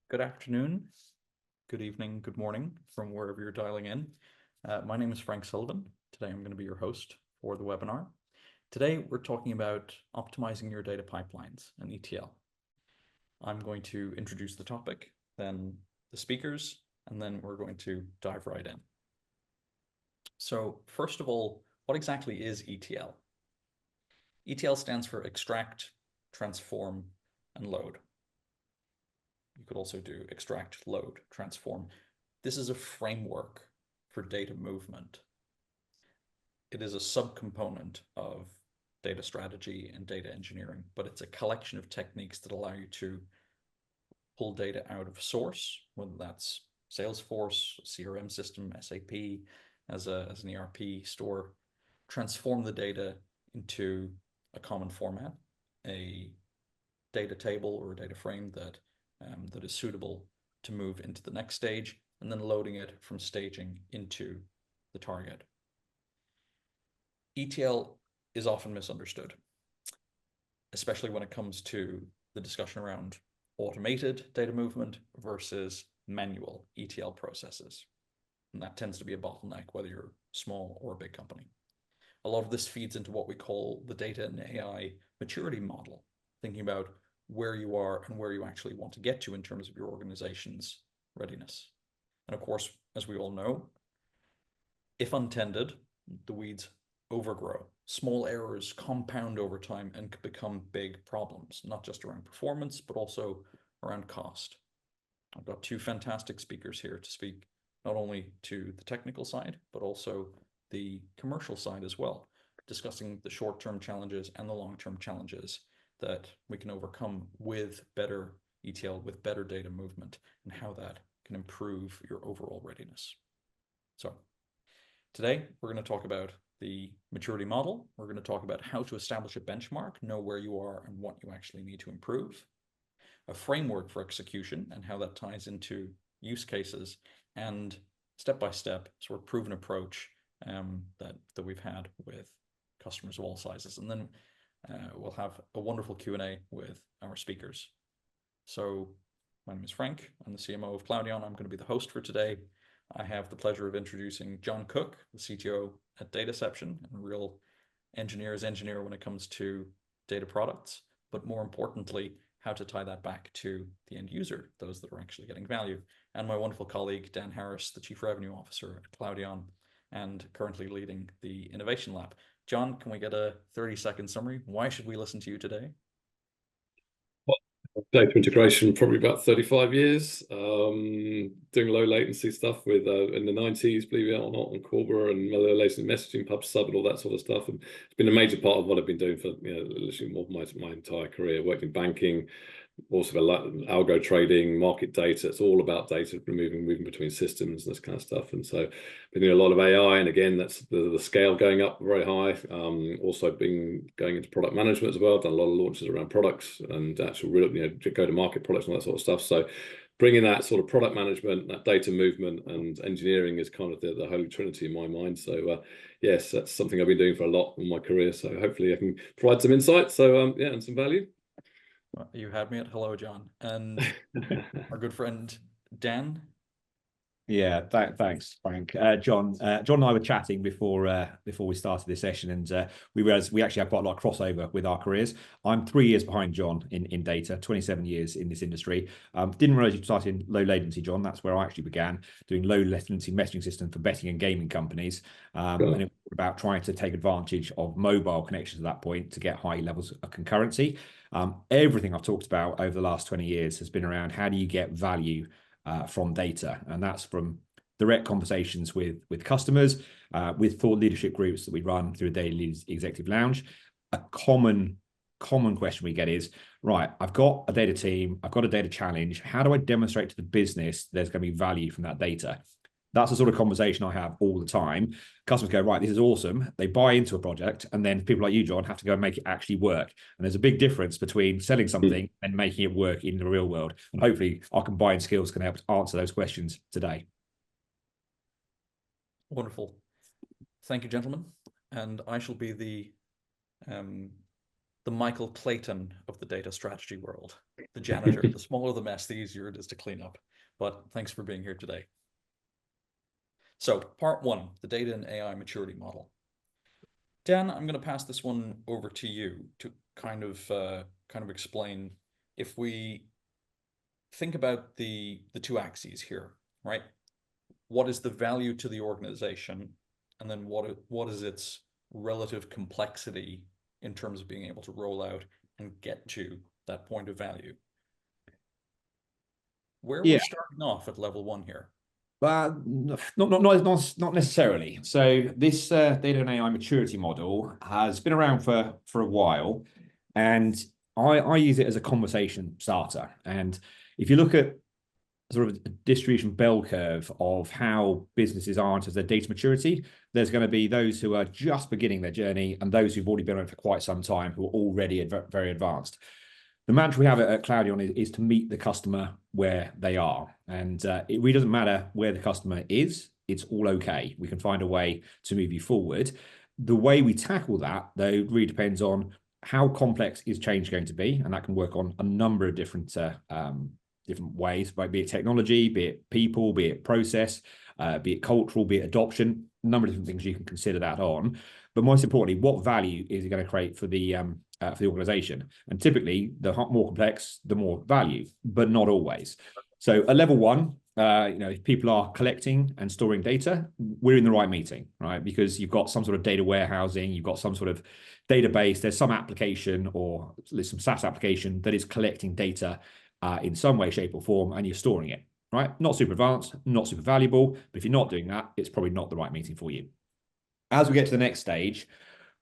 Good afternoon, good evening, good morning from wherever you're dialing in. My name is Frank Sullivan. Today I'm going to be your host for the webinar. Today we're talking about optimizing your data pipelines and ETL. I'm going to introduce the topic, then the speakers, and then we're going to dive right in. So first of all, what exactly is ETL? ETL stands for extract, transform, and load. You could also do extract, load, transform. This is a framework for data movement. It is a subcomponent of data strategy and data engineering, but it's a collection of techniques that allow you to pull data out of source, whether that's Salesforce, CRM system, SAP, as an ERP store, transform the data into a common format, a data table or a data frame that is suitable to move into the next stage, and then loading it from staging into the target. ETL is often misunderstood, especially when it comes to the discussion around automated data movement versus manual ETL processes. And that tends to be a bottleneck, whether you're small or a big company. A lot of this feeds into what we call the data and AI maturity model, thinking about where you are and where you actually want to get to in terms of your organization's readiness. And of course, as we all know, if untended, the weeds overgrow. Small errors compound over time and could become big problems, not just around performance, but also around cost. I've got two fantastic speakers here to speak not only to the technical side, but also the commercial side as well, discussing the short-term challenges and the long-term challenges that we can overcome with better ETL, with better data movement, and how that can improve your overall readiness. So today we're going to talk about the maturity model. We're going to talk about how to establish a benchmark, know where you are and what you actually need to improve, a framework for execution and how that ties into use cases, and step-by-step sort of proven approach that we've had with customers of all sizes. And then we'll have a wonderful Q&A with our speakers. So my name is Frank. I'm the CMO of Cloudaeon. I'm going to be the host for today. I have the pleasure of introducing John Cook, the CTO at Dataception, and a real engineer's engineer when it comes to data products, but more importantly, how to tie that back to the end user, those that are actually getting value. And my wonderful colleague, Dan Harris, the Chief Revenue Officer at Cloudaeon, and currently leading the Innovation Lab. John, can we get a 30-second summary? Why should we listen to you today? Well, data integration, probably about 35 years, doing low latency stuff with in the 90s, believe it or not, on Corba and low latency messaging, pub sub, and all that sort of stuff. And it's been a major part of what I've been doing for literally more of my entire career. Worked in banking, also algo trading, market data. It's all about data, moving between systems and this kind of stuff. And so been doing a lot of AI, and again, that's the scale going up very high. Also been going into product management as well. Done a lot of launches around products and actual go-to-market products and all that sort of stuff. So bringing that sort of product management, that data movement and engineering is kind of the holy trinity in my mind. So yes, that's something I've been doing for a lot in my career. So hopefully I can provide some insight. So yeah, and some value. Well, you had me at hello, John. And our good friend, Dan. Yeah, thanks, Frank. John and I were chatting before we started this session, and we realized we actually have quite a lot of crossover with our careers. I'm 3 years behind John in data, 27 years in this industry. Didn't realize you started in low latency, John. That's where I actually began doing low latency messaging system for betting and gaming companies. And it was about trying to take advantage of mobile connections at that point to get high levels of concurrency. Everything I've talked about over the last 20 years has been around how do you get value from data, and that's from direct conversations with customers, with thought leadership groups that we run through a daily executive lounge. A common question we get is, right, I've got a data team, I've got a data challenge. How do I demonstrate to the business there's going to be value from that data? That's the sort of conversation I have all the time. Customers go, right, this is awesome. They buy into a project, and then people like you, John, have to go and make it actually work. And there's a big difference between selling something and making it work in the real world. And hopefully our combined skills can help answer those questions today. Wonderful. Thank you, gentlemen. And I shall be the the Michael Clayton of the data strategy world, the janitor. The smaller the mess, the easier it is to clean up. But thanks for being here today. So part one, the data and AI maturity model. Dan, I'm going to pass this one over to you to kind of explain, if we think about the two axes here, right? What is the value to the organization, and then what is its relative complexity in terms of being able to roll out and get to that point of value? Where we're starting off at level one here. Not necessarily. So this data and AI maturity model has been around for a while, and I use it as a conversation starter. And if you look at sort of a distribution bell curve of how businesses are in terms of their data maturity, there's going to be those who are just beginning their journey and those who've already been on it for quite some time, who are already very advanced. The mantra we have at Cloudaeon is to meet the customer where they are. And it really doesn't matter where the customer is. It's all okay. We can find a way to move you forward. The way we tackle that, though, really depends on how complex is change going to be. And that can work on a number of different ways, be it technology, be it people, be it process, be it cultural, be it adoption, a number of different things you can consider that on. But most importantly, what value is it going to create for the organization? And typically, the more complex, the more value, but not always. So at level one, if people are collecting and storing data, we're in the right meeting, right? Because you've got some sort of data warehousing, you've got some sort of database, there's some application or there's some SaaS application that is collecting data in some way, shape, or form, and you're storing it, right? Not super advanced, not super valuable, but if you're not doing that, it's probably not the right meeting for you. As we get to the next stage,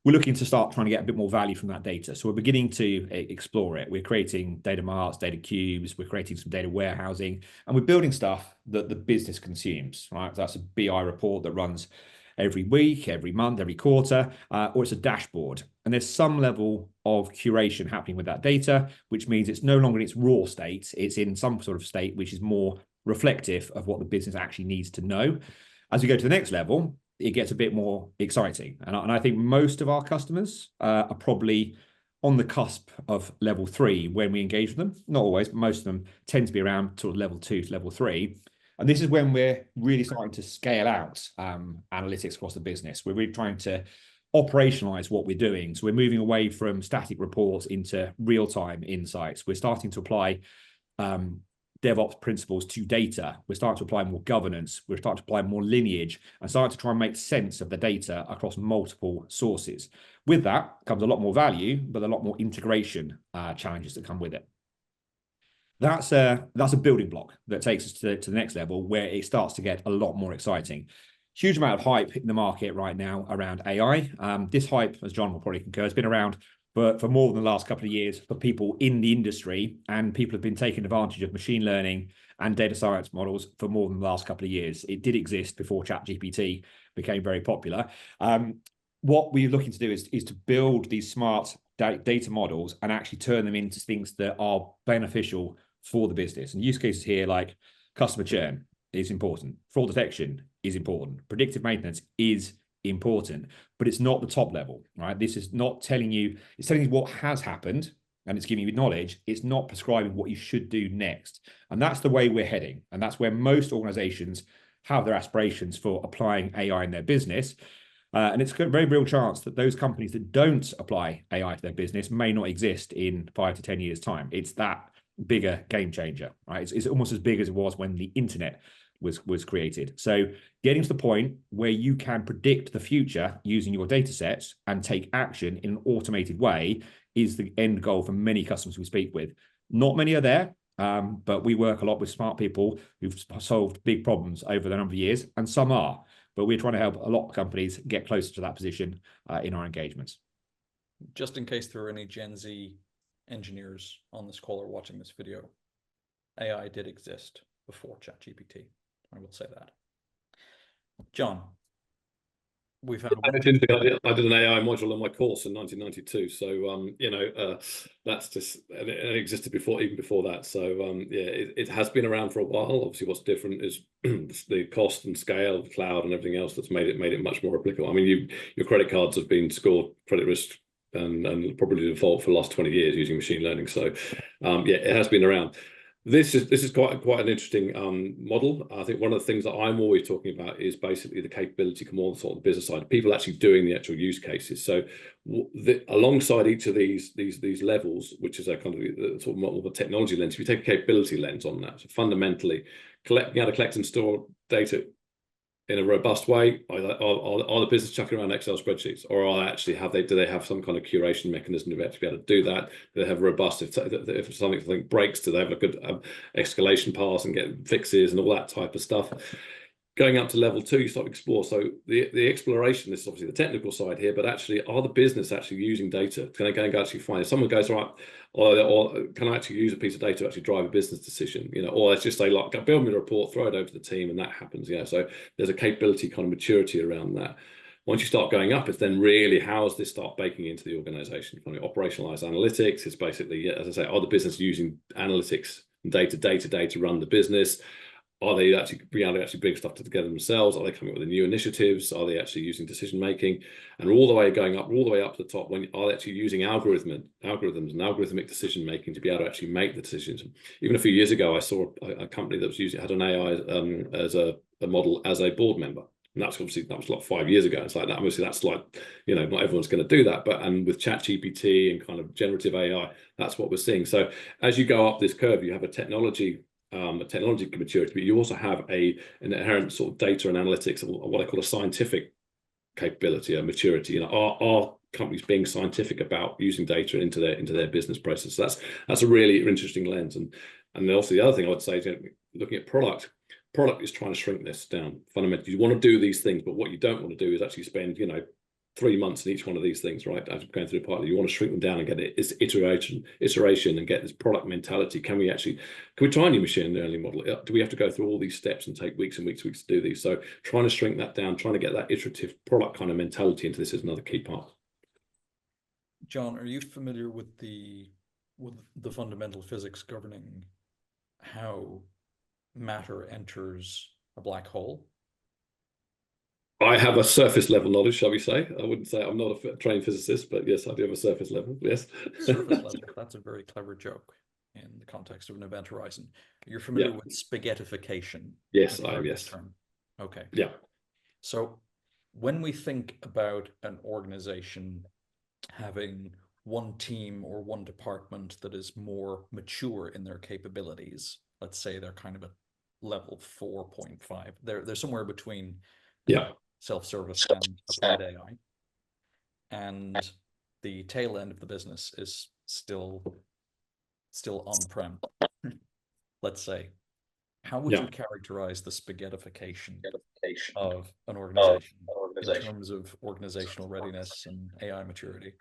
we're looking to start trying to get a bit more value from that data. So we're beginning to explore it. We're creating data marts, data cubes, we're creating some data warehousing, and we're building stuff that the business consumes, right? That's a BI report that runs every week, every month, every quarter, or it's a dashboard. And there's some level of curation happening with that data, which means it's no longer in its raw state. It's in some sort of state which is more reflective of what the business actually needs to know. As we go to the next level, it gets a bit more exciting. And I think most of our customers are probably on the cusp of level 3 when we engage with them. Not always, but most of them tend to be around sort of level 2 to level 3. And this is when we're really starting to scale out analytics across the business. We're really trying to operationalize what we're doing. So we're moving away from static reports into real-time insights. We're starting to apply DevOps principles to data. We're starting to apply more governance. We're starting to apply more lineage and starting to try and make sense of the data across multiple sources. With that comes a lot more value, but a lot more integration challenges that come with it. That's a building block that takes us to the next level where it starts to get a lot more exciting. Huge amount of hype in the market right now around AI. This hype, as John will probably concur, has been around for more than the last couple of years for people in the industry, and people have been taking advantage of machine learning and data science models for more than the last couple of years. It did exist before ChatGPT became very popular. What we're looking to do is to build these smart data models and actually turn them into things that are beneficial for the business. And use cases here like customer churn is important, fraud detection is important, predictive maintenance is important, but it's not the top level, right? This is not telling you, it's telling you what has happened and it's giving you knowledge. It's not prescribing what you should do next. And that's the way we're heading. And that's where most organizations have their aspirations for applying AI in their business. And it's a very real chance that those companies that don't apply AI to their business may not exist in 5 to 10 years' time. It's that bigger game changer, right? It's almost as big as it was when the internet was created. So getting to the point where you can predict the future using your data sets and take action in an automated way is the end goal for many customers we speak with. Not many are there, but we work a lot with smart people who've solved big problems over the number of years, and some are. But we're trying to help a lot of companies get closer to that position in our engagements. Just in case there are any Gen Z engineers on this call or watching this video, AI did exist before ChatGPT. I will say that. John, we've had. I did an AI module on my course in 1992, so that's just, and it existed even before that. So it has been around for a while. Obviously, what's different is the cost and scale of cloud and everything else that's made it much more applicable. I mean, your credit cards have been scored credit risk and probably the default for the last 20 years using machine learning. So yeah, it has been around. This is quite an interesting model. I think one of the things that I'm always talking about is basically the capability come on sort of the business side, people actually doing the actual use cases. So alongside each of these levels, which is a kind of sort of more of a technology lens, if you take a capability lens on that, so fundamentally being able to collect and store data in a robust way, are the business chucking around Excel spreadsheets, or do they have some kind of curation mechanism to actually be able to do that? Do they have robust, if something breaks, do they have a good escalation path and get fixes and all that type of stuff? Going up to level 2, you start to explore. So the exploration, this is obviously the technical side here, but actually, are the business actually using data? Can I go and actually find if someone goes, right, or can I actually use a piece of data to actually drive a business decision? Or let's just say, like, build me a report, throw it over to the team, and that happens. So there's a capability kind of maturity around that. Once you start going up, it's then really how does this start baking into the organization? Kind of operationalized analytics is basically, as I say, are the business using analytics and data to run the business? Are they actually being able to actually bring stuff together themselves? Are they coming up with new initiatives? Are they actually using decision making? And all the way up to the top, when are they actually using algorithms and algorithmic decision making to be able to actually make the decisions? Even a few years ago, I saw a company that had an AI as a model as a board member. And that was like 5 years ago. It's like that. Obviously, that's like, not everyone's going to do that. And with ChatGPT and kind of generative AI, that's what we're seeing. So as you go up this curve, you have a technology maturity, but you also have an inherent sort of data and analytics, or what I call a scientific capability, a maturity. Are companies being scientific about using data into their business process? That's a really interesting lens. And also the other thing I would say is, looking at product is trying to shrink this down. Fundamentally, you want to do these things, but what you don't want to do is actually spend 3 months in each one of these things, right? As going through the pilot, you want to shrink them down and get it, this iteration and get this product mentality. Can we try a new machine learning model? Do we have to go through all these steps and take weeks and weeks to do these? So trying to shrink that down, trying to get that iterative product kind of mentality into this is another key part. John, are you familiar with the fundamental physics governing how matter enters a black hole? I have a surface level knowledge, shall we say. I wouldn't say I'm not a trained physicist, but yes, I do have a surface level. Yes. Surface level. That's a very clever joke in the context of an event horizon. You're familiar with spaghettification? Yes, I am. Yes. Term. Okay. Yeah. So when we think about an organization having one team or one department that is more mature in their capabilities, let's say they're kind of at level 4.5. They're somewhere between self-service and applied AI, and the tail end of the business is still on-prem. Let's say, how would you characterize the spaghettification of an organization in terms of organizational readiness and AI maturity?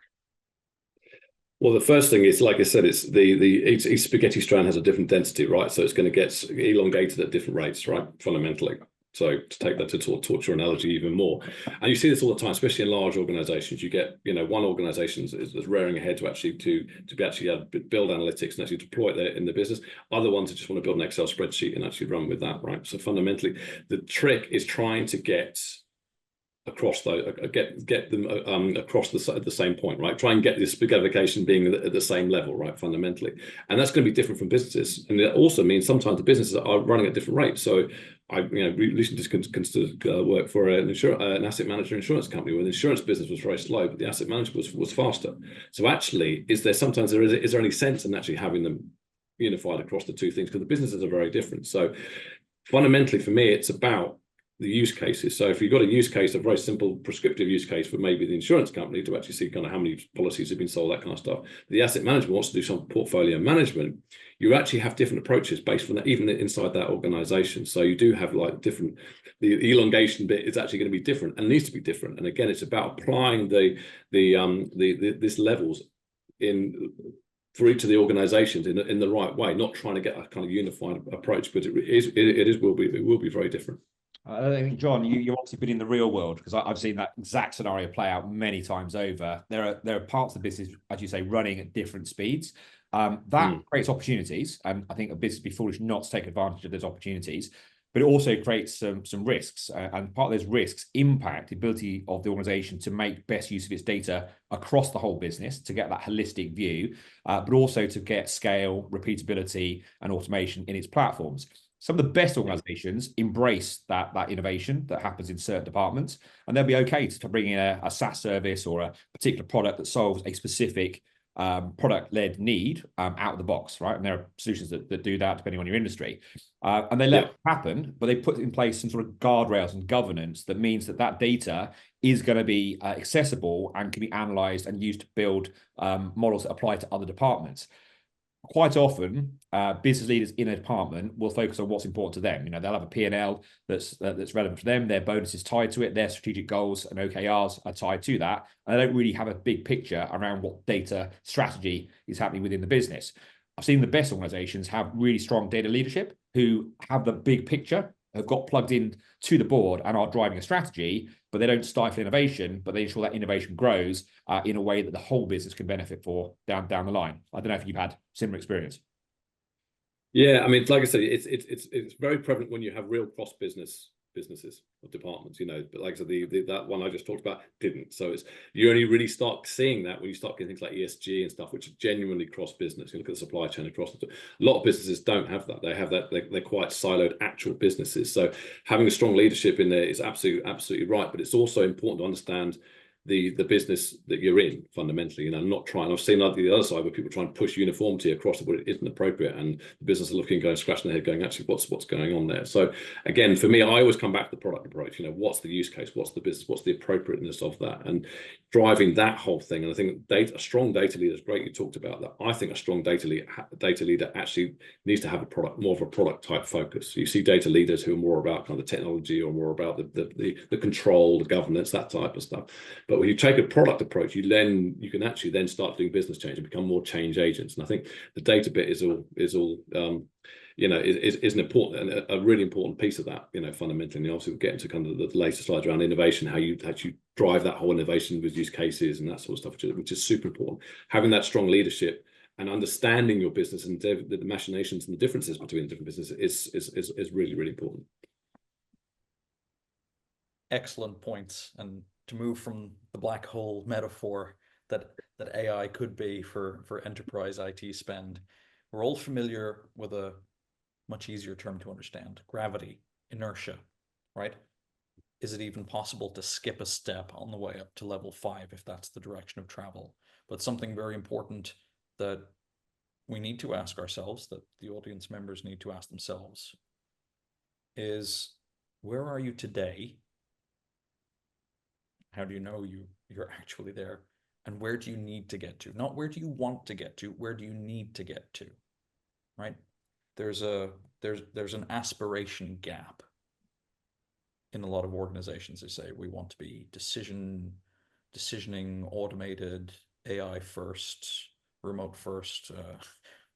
Well, the first thing is, like I said, it's each spaghetti strand has a different density, right? So it's going to get elongated at different rates, right? Fundamentally. So to take that to torture analogy even more, and you see this all the time, especially in large organizations. You get, one organization is rearing ahead to actually build analytics and actually deploy it in the business. Other ones just want to build an Excel spreadsheet and actually run with that, right? So fundamentally, the trick is trying to get across them across the same point, right? Try and get this spaghettification being at the same level, right? Fundamentally, and that's going to be different from businesses, and it also means sometimes the businesses are running at different rates. So I recently just considered work for an asset manager insurance company where the insurance business was very slow, but the asset management was faster. So actually, is there any sense in actually having them unified across the two things, because the businesses are very different? So fundamentally, for me, it's about the use cases. So if you've got a use case, a very simple prescriptive use case for maybe the insurance company to actually see kind of how many policies have been sold, that kind of stuff. The asset management wants to do some portfolio management. You actually have different approaches based on that, even inside that organization. So you do have like the elongation bit is actually going to be different and needs to be different. And again, it's about applying this levels for each of the organizations in the right way, not trying to get a kind of unified approach, but it will be very different. I think, John, you've obviously been in the real world, because I've seen that exact scenario play out many times over. There are parts of the business, as you say, running at different speeds. That creates opportunities, and I think a business would be foolish not to take advantage of those opportunities. but it also creates some risks, and part of those risks impact the ability of the organization to make best use of its data across the whole business, to get that holistic view, but also to get scale, repeatability, and automation in its platforms. Some of the best organizations embrace that innovation that happens in certain departments, and they'll be okay to bring in a SaaS service or a particular product that solves a specific product-led need out of the box, right? And there are solutions that do that depending on your industry. And they let it happen, but they put in place some sort of guardrails and governance that means that data is going to be accessible and can be analyzed and used to build models that apply to other departments. Quite often, business leaders in a department will focus on what's important to them. They'll have a P&L that's relevant for them. Their bonus is tied to it. Their strategic goals and OKRs are tied to that. And they don't really have a big picture around what data strategy is happening within the business. I've seen the best organizations have really strong data leadership who have the big picture, have got plugged in to the board and are driving a strategy, but they don't stifle innovation, but they ensure that innovation grows in a way that the whole business can benefit for down the line. I don't know if you've had similar experience. Yeah, I mean, like I said, it's very prevalent when you have real businesses or departments, but like I said, that one I just talked about didn't. So you only really start seeing that when you start getting things like ESG and stuff, which are genuinely cross business. You look at the supply chain across a lot of businesses don't have that. They have that, they're quite siloed actual businesses. So having a strong leadership in there is absolutely right, but it's also important to understand the business that you're in fundamentally. Not trying. I've seen the other side where people try and push uniformity across it, but it isn't appropriate, and the business are looking, going, scratching their head, going, actually, what's going on there? So again, for me, I always come back to the product approach. What's the use case? What's the business? What's the appropriateness of that? And driving that whole thing. And I think a strong data leader is great. You talked about that. I think a strong data leader actually needs to have more of a product type focus. You see data leaders who are more about kind of the technology or more about the control, the governance, that type of stuff. But when you take a product approach, you can actually then start doing business change and become more change agents. And I think the data bit is an important and a really important piece of that. Fundamentally, and obviously we'll get into kind of the later slides around innovation, how you actually drive that whole innovation with use cases and that sort of stuff, which is super important. Having that strong leadership and understanding your business and the machinations and the differences between different businesses is really, really important. Excellent points. And to move from the black hole metaphor that AI could be for enterprise IT spend, we're all familiar with a much easier term to understand: gravity, inertia, right? Is it even possible to skip a step on the way up to level 5 if that's the direction of travel? But something very important that we need to ask ourselves, that the audience members need to ask themselves, is where are you today? How do you know you're actually there? And where do you need to get to? Not where do you want to get to, where do you need to get to, right? There's an aspiration gap in a lot of organizations. They say we want to be decisioning, automated, AI first, remote first,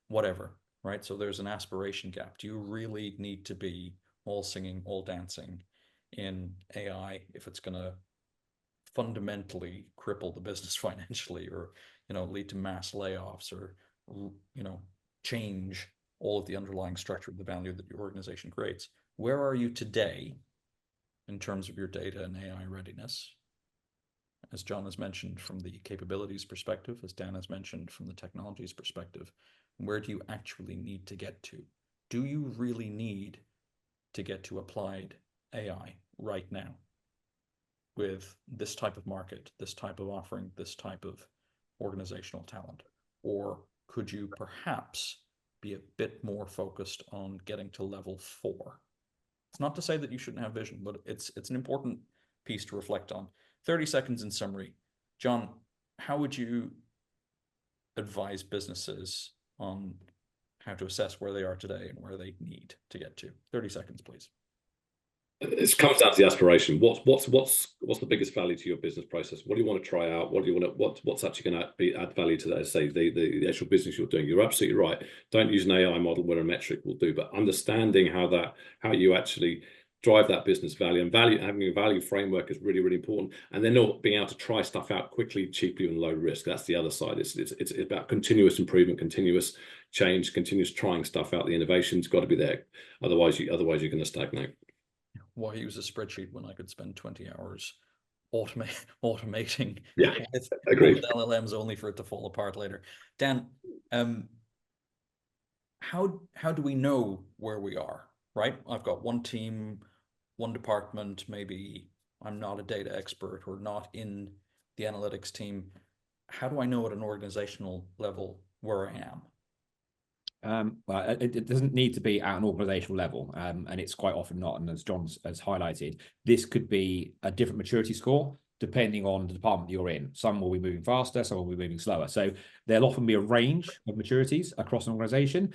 whatever, right? So there's an aspiration gap. Do you really need to be all singing, all dancing in AI if it's going to fundamentally cripple the business financially, or lead to mass layoffs, or change all of the underlying structure of the value that your organization creates? Where are you today in terms of your data and AI readiness? As John has mentioned, from the capabilities perspective, as Dan has mentioned, from the technologies perspective, where do you actually need to get to? Do you really need to get to applied AI right now with this type of market, this type of offering, this type of organizational talent? Or could you perhaps be a bit more focused on getting to level 4? It's not to say that you shouldn't have vision, but it's an important piece to reflect on. 30 seconds in summary. John, how would you advise businesses on how to assess where they are today and where they need to get to? 30 seconds, please. It comes down to the aspiration. What's the biggest value to your business process? What do you want to try out? What's actually going to add value to that? Say the actual business you're doing. You're absolutely right. Don't use an AI model where a metric will do, but understanding how you actually drive that business value. And having a value framework is really, really important. And then not being able to try stuff out quickly, cheaply, and low risk. That's the other side. It's about continuous improvement, continuous change, continuous trying stuff out. The innovation's got to be there. Otherwise you're going to stagnate. Why use a spreadsheet when I could spend 20 hours automating Yeah, with LLMs only for it to fall apart later? Dan, how do we know where we are, right? I've got one team, one department, maybe I'm not a data expert or not in the analytics team. How do I know at an organizational level where I am? Well, it doesn't need to be at an organizational level, and it's quite often not. And as John has highlighted, this could be a different maturity score depending on the department you're in. Some will be moving faster, some will be moving slower. So there'll often be a range of maturities across an organization,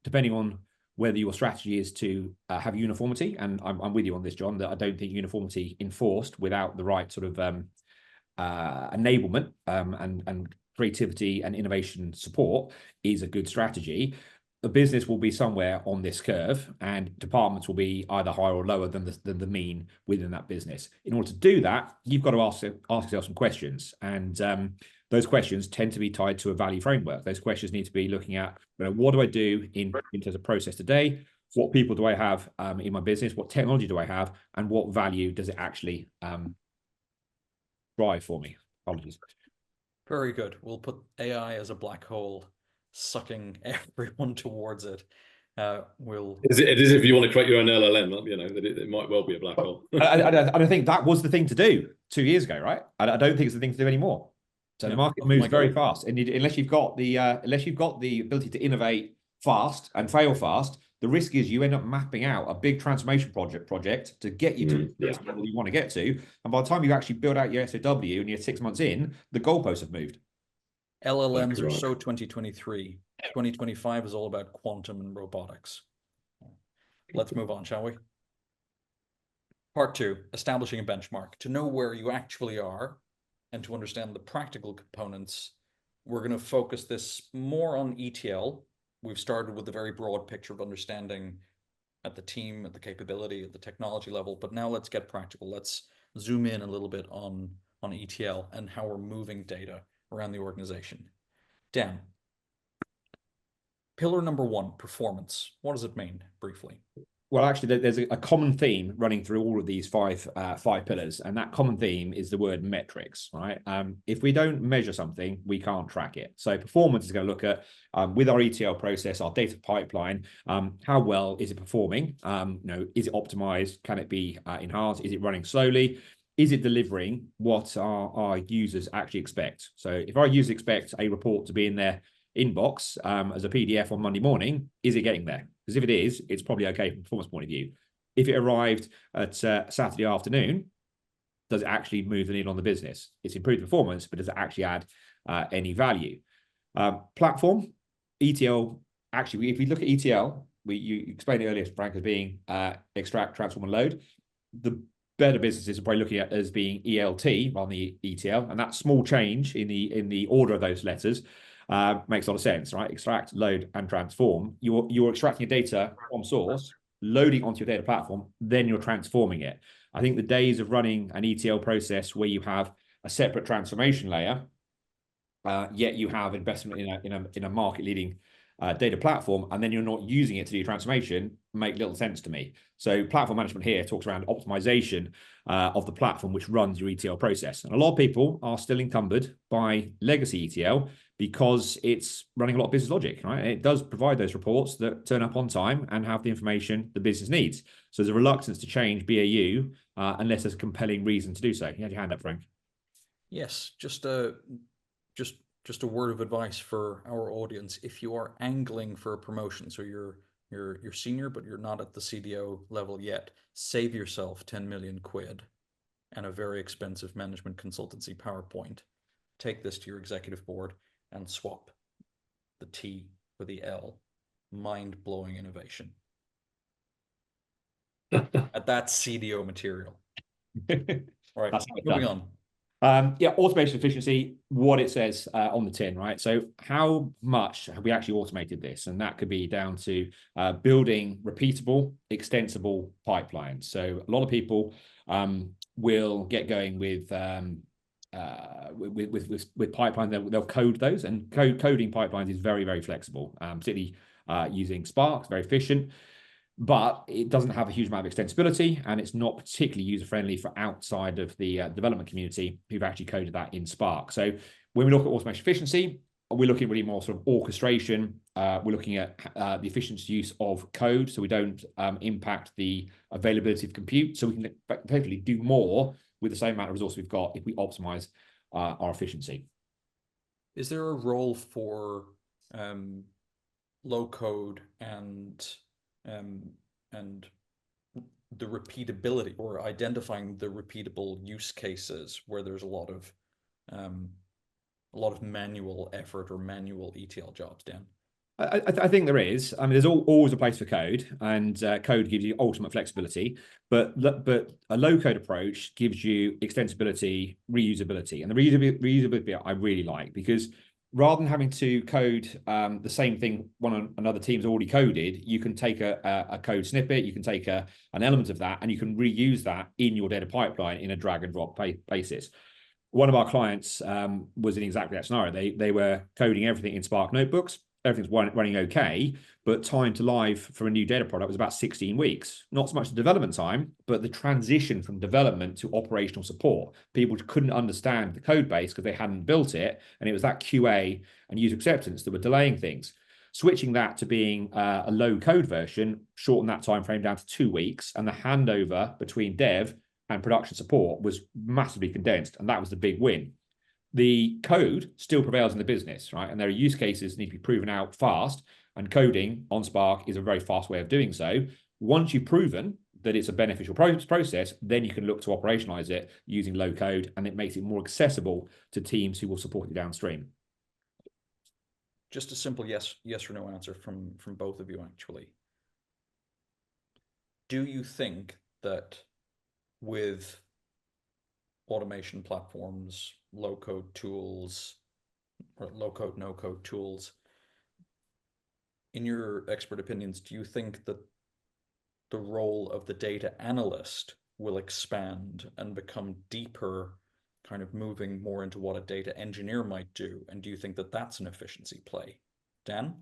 depending on whether your strategy is to have uniformity. And I'm with you on this, John, that I don't think uniformity enforced without the right sort of enablement and creativity and innovation support is a good strategy. The business will be somewhere on this curve, and departments will be either higher or lower than the mean within that business. In order to do that, you've got to ask yourself some questions, and those questions tend to be tied to a value framework. Those questions need to be looking at, what do I do in terms of process today? What people do I have in my business? What technology do I have? And what value does it actually drive for me? Apologies. Very good. We'll put AI as a black hole, sucking everyone towards it. It is if you want to create your own LLM, that it might well be a black hole. I think that was the thing to do 2 years ago, right? I don't think it's the thing to do anymore. So the market moves very fast, and unless you've got the ability to innovate fast and fail fast, the risk is you end up mapping out a big transformation project to get you to the level you want to get to, and by the time you actually build out your SOW and you're 6 months in, the goalposts have moved. LLMs are so 2023. 2025 is all about quantum and robotics. Let's move on, shall we? Part 2, establishing a benchmark. To know where you actually are and to understand the practical components, we're going to focus this more on ETL. We've started with a very broad picture of understanding at the team, at the capability, at the technology level, but now let's get practical. Let's zoom in a little bit on ETL and how we're moving data around the organization. Dan, pillar number 1, performance. What does it mean, briefly? Well, actually, there's a common theme running through all of these five pillars, and that common theme is the word metrics, right? If we don't measure something, we can't track it. So performance is going to look at, with our ETL process, our data pipeline, how well is it performing? Is it optimized? Can it be enhanced? Is it running slowly? Is it delivering what our users actually expect? So if our users expect a report to be in their inbox as a PDF on Monday morning, is it getting there? Because if it is, it's probably okay from a performance point of view. If it arrived at Saturday afternoon, does it actually move the needle on the business? It's improved performance, but does it actually add any value? Platform, ETL, actually, if we look at ETL, you explained it earlier, Frank, as being extract, transform, and load. The better businesses are probably looking at as being ELT rather than ETL, and that small change in the order of those letters makes a lot of sense, right? Extract, load, and transform. You're extracting your data from source, loading onto your data platform, then you're transforming it. I think the days of running an ETL process where you have a separate transformation layer, yet you have investment in a market-leading data platform, and then you're not using it to do your transformation, make little sense to me. So platform management here talks around optimization of the platform which runs your ETL process. And a lot of people are still encumbered by legacy ETL because it's running a lot of business logic, right? And it does provide those reports that turn up on time and have the information the business needs. So there's a reluctance to change BAU unless there's a compelling reason to do so. You had your hand up, Frank. Yes, just a word of advice for our audience. If you are angling for a promotion, so you're senior, but you're not at the CDO level yet, save yourself 10 million quid and a very expensive management consultancy PowerPoint. Take this to your executive board and swap the T for the L. Mind-blowing innovation. That's CDO material. All right, moving on. Yeah, automation efficiency, what it says on the tin, right? So how much have we actually automated this? And that could be down to building repeatable, extensible pipelines. So a lot of people will get going with pipelines. They'll code those, and coding pipelines is very, very flexible, particularly using Spark. It's very efficient, but it doesn't have a huge amount of extensibility, and it's not particularly user-friendly for outside of the development community who've actually coded that in Spark. So when we look at automation efficiency, we're looking really more sort of orchestration. We're looking at the efficient use of code, so we don't impact the availability of compute. So we can effectively do more with the same amount of resource we've got if we optimize our efficiency. Is there a role for low code and the repeatability, or identifying the repeatable use cases where there's a lot of manual effort or manual ETL jobs, Dan? I think there is. I mean, there's always a place for code, and code gives you ultimate flexibility. But a low-code approach gives you extensibility, reusability, and the reusability I really like, because rather than having to code the same thing when another team's already coded, you can take a code snippet, you can take an element of that, and you can reuse that in your data pipeline in a drag and drop basis. One of our clients was in exactly that scenario. They were coding everything in Spark notebooks. Everything's running okay, but time to live for a new data product was about 16 weeks. Not so much the development time, but the transition from development to operational support. People couldn't understand the code base because they hadn't built it, and it was that QA and user acceptance that were delaying things. Switching that to being a low-code version shortened that time frame down to 2 weeks, and the handover between dev and production support was massively condensed, and that was the big win. The code still prevails in the business, right? And there are use cases that need to be proven out fast, and coding on Spark is a very fast way of doing so. Once you've proven that it's a beneficial process, then you can look to operationalize it using low code, and it makes it more accessible to teams who will support you downstream. Just a simple yes or no answer from both of you, actually. Do you think that with automation platforms, low-code tools, or low-code, no-code tools, in your expert opinions, do you think that the role of the data analyst will expand and become deeper, kind of moving more into what a data engineer might do? And do you think that that's an efficiency play? Dan?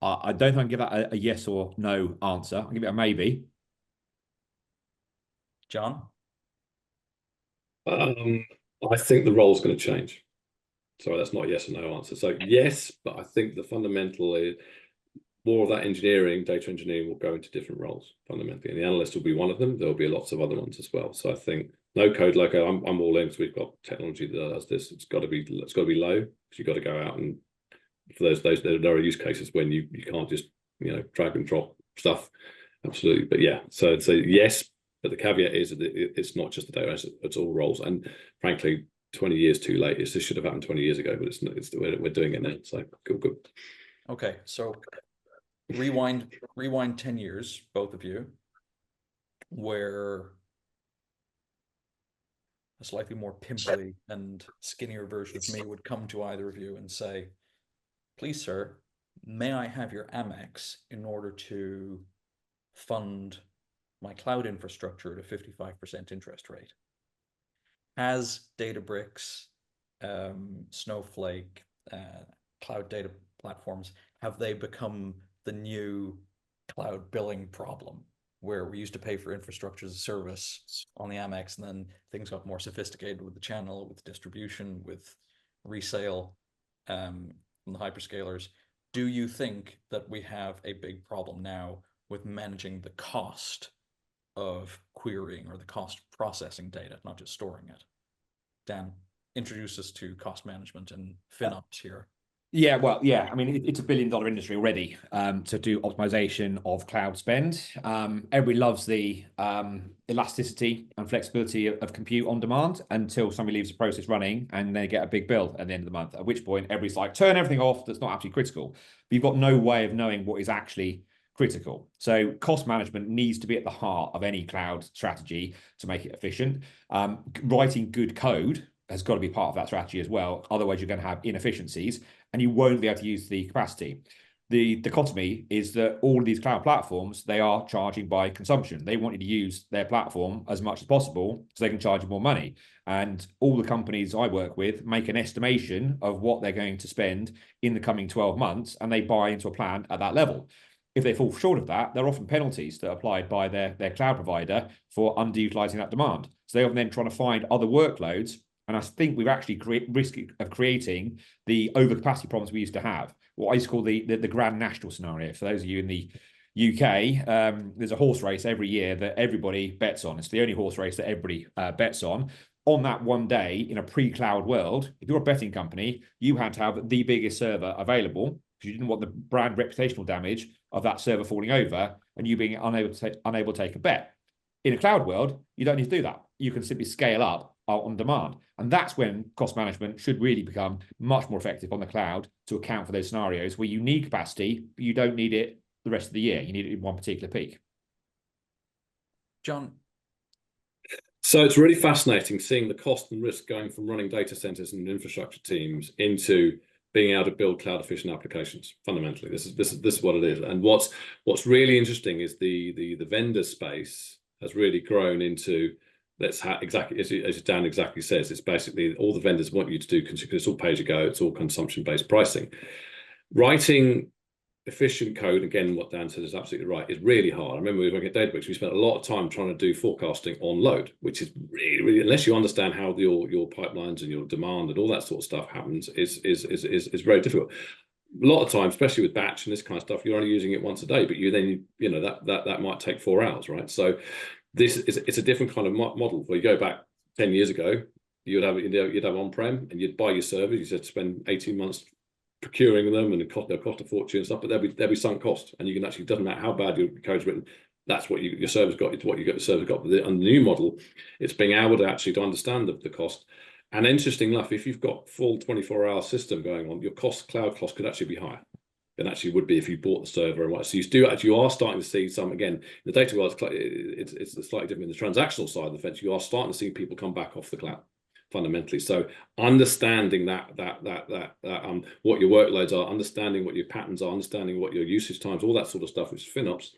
I don't think I can give that a yes or no answer. I'll give it a maybe. John? I think the role's going to change. Sorry, that's not a yes or no answer. So yes, but I think the fundamentally more of that engineering, data engineering, will go into different roles fundamentally, and the analyst will be one of them. There'll be lots of other ones as well. So I think no code, like I'm all in. So we've got technology that does this. It's got to be low, because you've got to go out, and for those there are use cases when you can't just drag and drop stuff. Absolutely, but yeah. So yes. But the caveat is that it's not just the data, it's all roles. And frankly, 20 years too late. This should have happened 20 years ago, but we're doing it now. So good. Okay, so rewind 10 years, both of you, where a slightly more pimply and skinnier version of me would come to either of you and say, please, sir, may I have your Amex in order to fund my cloud infrastructure at a 55% interest rate? Has Databricks, Snowflake, cloud data platforms, have they become the new cloud billing problem, where we used to pay for infrastructure as a service on the Amex, and then things got more sophisticated with the channel, with distribution, with resale from the hyperscalers? Do you think that we have a big problem now with managing the cost of querying, or the cost of processing data, not just storing it? Dan, introduce us to cost management and FinOps here. Yeah, well, yeah. I mean, it's $1 billion industry already to do optimization of cloud spend. Everybody loves the elasticity and flexibility of compute on demand, until somebody leaves the process running and they get a big bill at the end of the month, at which point everybody's like, turn everything off that's not actually critical. But you've got no way of knowing what is actually critical. So cost management needs to be at the heart of any cloud strategy to make it efficient. Writing good code has got to be part of that strategy as well. Otherwise, you're going to have inefficiencies and you won't be able to use the capacity. The dichotomy is that all of these cloud platforms, they are charging by consumption. They want you to use their platform as much as possible so they can charge you more money. And all the companies I work with make an estimation of what they're going to spend in the coming 12 months, and they buy into a plan at that level. If they fall short of that, there are often penalties that are applied by their cloud provider for underutilizing that demand. So they're then trying to find other workloads. And I think we've actually risk of creating the overcapacity problems we used to have. What I used to call the grand national scenario. For those of you in the UK, there's a horse race every year that everybody bets on. It's the only horse race that everybody bets on. On that one day, in a pre-cloud world, if you're a betting company, you had to have the biggest server available because you didn't want the brand reputational damage of that server falling over and you being unable to take a bet. In a cloud world, you don't need to do that. You can simply scale up on demand. And that's when cost management should really become much more effective on the cloud to account for those scenarios where you need capacity, but you don't need it the rest of the year. You need it in one particular peak. John. So it's really fascinating seeing the cost and risk going from running data centers and infrastructure teams into being able to build cloud efficient applications. Fundamentally, this is what it is. And what's really interesting is the vendor space has really grown into, exactly as Dan exactly says, it's basically all the vendors want you to do, because it's all pay as you go, it's all consumption-based pricing. Writing efficient code, again, what Dan said is absolutely right, is really hard. I remember we were working at Databricks, we spent a lot of time trying to do forecasting on load, which is really, unless you understand how your pipelines and your demand and all that sort of stuff happens, is very difficult. A lot of times, especially with batch and this kind of stuff, you're only using it once a day, but that might take 4 hours, right? So it's a different kind of model. Where you go back 10 years ago, you'd have on-prem and you'd buy your servers. You said spend 18 months procuring them, and they'll cost a fortune and stuff. But there'll be sunk cost, and you can actually, doesn't matter how bad your code's written, that's what your server's got. It's what you get the server got. But on the new model, it's being able to actually understand the cost. And interesting enough, if you've got full 24-hour system going on, your cloud cost could actually be higher than actually would be if you bought the server and what. So you are starting to see some, again, in the data world, it's slightly different in the transactional side of the fence. You are starting to see people come back off the cloud fundamentally. So understanding that what your workloads are, understanding what your patterns are, understanding what your usage times, all that sort of stuff, which is FinOps.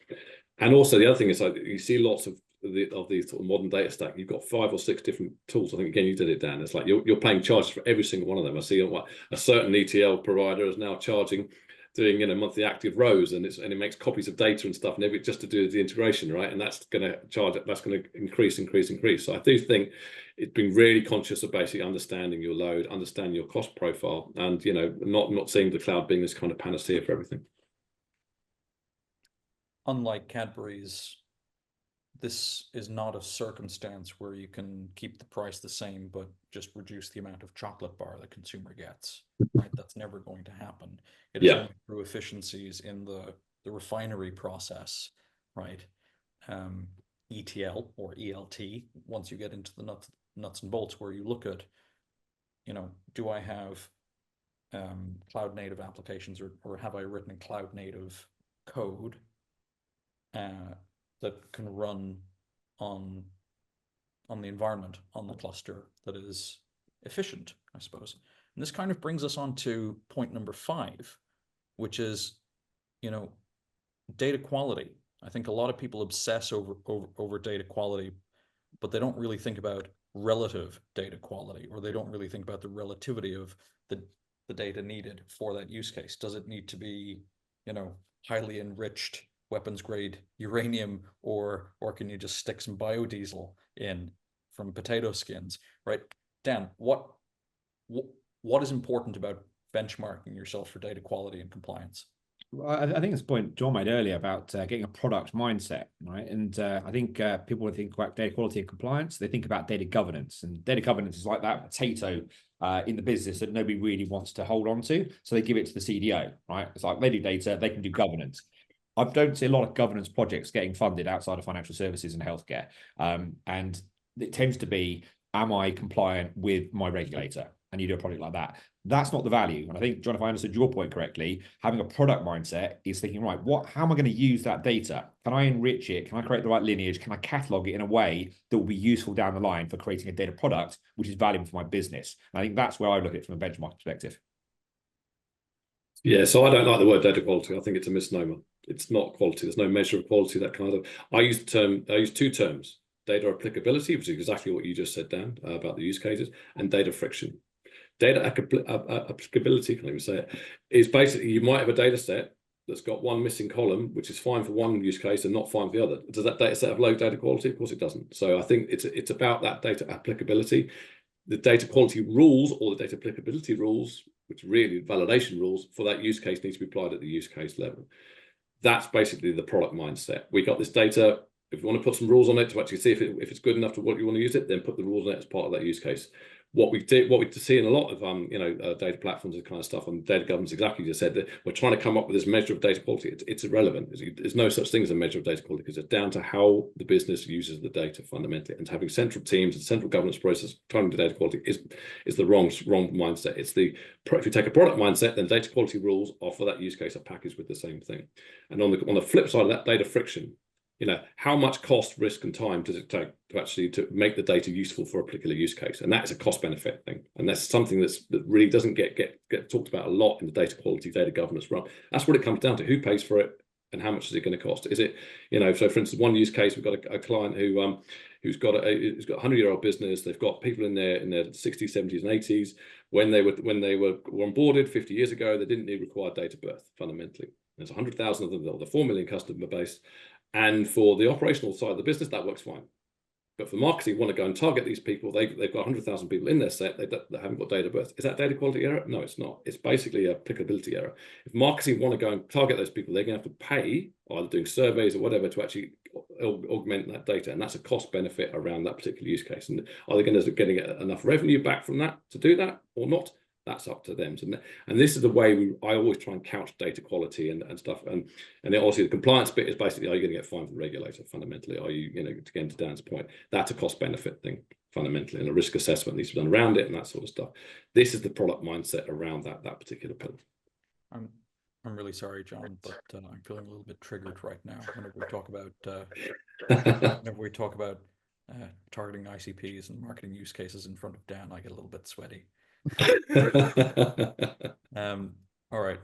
And also the other thing is, like, you see lots of these sort of modern data stack. You've got 5 or 6 different tools. I think again you did it, Dan. It's like you're paying charges for every single one of them. I see a certain ETL provider is now charging, doing monthly active rows, and it makes copies of data and stuff, and just to do the integration, right? And that's going to increase. So I do think it's been really conscious of basically understanding your load, understanding your cost profile, and not seeing the cloud being this kind of panacea for everything. Unlike Cadbury's, this is not a circumstance where you can keep the price the same but just reduce the amount of chocolate bar the consumer gets, right? That's never going to happen. It is only through efficiencies in the refinery process, right? ETL or ELT, once you get into the nuts and bolts, where you look at, do I have cloud native applications, or have I written cloud native code that can run on the environment, on the cluster, that is efficient, I suppose. And this kind of brings us on to point number 5, which is, data quality. I think a lot of people obsess over data quality, but they don't really think about relative data quality, or they don't really think about the relativity of the data needed for that use case. Does it need to be, highly enriched weapons grade uranium, or can you just stick some biodiesel in from potato skins, right? Dan, what is important about benchmarking yourself for data quality and compliance? Well, I think it's the point John made earlier about getting a product mindset, right? And I think people, when they think about data quality and compliance, they think about data governance, and data governance is like that potato in the business that nobody really wants to hold on to, so they give it to the CDO, right? It's like, they do data, they can do governance. I don't see a lot of governance projects getting funded outside of financial services and healthcare. And it tends to be, am I compliant with my regulator? and you do a project like that. That's not the value. And I think, John, if I understood your point correctly, having a product mindset is thinking, right, how am I going to use that data? Can I enrich it? Can I create the right lineage? Can I catalog it in a way that will be useful down the line for creating a data product, which is valuable for my business? And I think that's where I look at it from a benchmark perspective. Yeah, so I don't like the word data quality. I think it's a misnomer. It's not quality. There's no measure of quality. That kind of. I use two terms: data applicability, which is exactly what you just said, Dan, about the use cases, and data friction. Data applicability, can't even say it, is basically you might have a data set that's got one missing column, which is fine for one use case and not fine for the other. Does that data set have low data quality? Of course it doesn't. So I think it's about that data applicability. The data quality rules or the data applicability rules, which really validation rules for that use case, need to be applied at the use case level. That's basically the product mindset. We got this data. If you want to put some rules on it to actually see if it's good enough to what you want to use it, then put the rules on it as part of that use case. What we see in a lot of data platforms and kind of stuff on data governance, exactly as you said, that we're trying to come up with this measure of data quality. It's irrelevant. There's no such thing as a measure of data quality because it's down to how the business uses the data fundamentally. And having central teams and central governance process trying to data quality is the wrong mindset. If you take a product mindset, then data quality rules are for that use case are packaged with the same thing. And on the flip side of that, data friction. How much cost, risk, and time does it take to make the data useful for a particular use case? And that is a cost benefit thing. And that's something that really doesn't get talked about a lot in the data quality, data governance realm. That's what it comes down to. Who pays for it and how much is it going to cost? Is it, so for instance, one use case, we've got a client who's got a 100-year-old business. They've got people in their 60s, 70s, and 80s. When they were onboarded 50 years ago, they didn't need required date of birth, fundamentally. There's 100,000 of them, the 4 million customer base. And for the operational side of the business, that works fine. But for marketing, want to go and target these people. They've got 100,000 people in their set. They haven't got date of birth. Is that data quality error? No, it's not. It's basically an applicability error. If marketing want to go and target those people, they're going to have to pay, either doing surveys or whatever, to actually augment that data. And that's a cost benefit around that particular use case. And are they going to get enough revenue back from that to do that or not? That's up to them. And this is the way I always try and couch data quality and stuff. And then obviously the compliance bit is basically, are you going to get fined from the regulator fundamentally? Are you, again, to Dan's point, that's a cost benefit thing fundamentally, and a risk assessment needs to be done around it and that sort of stuff. This is the product mindset around that particular pillar. I'm really sorry, John, but I'm feeling a little bit triggered right now whenever we talk about targeting ICPs and marketing use cases in front of Dan. I get a little bit sweaty. All right,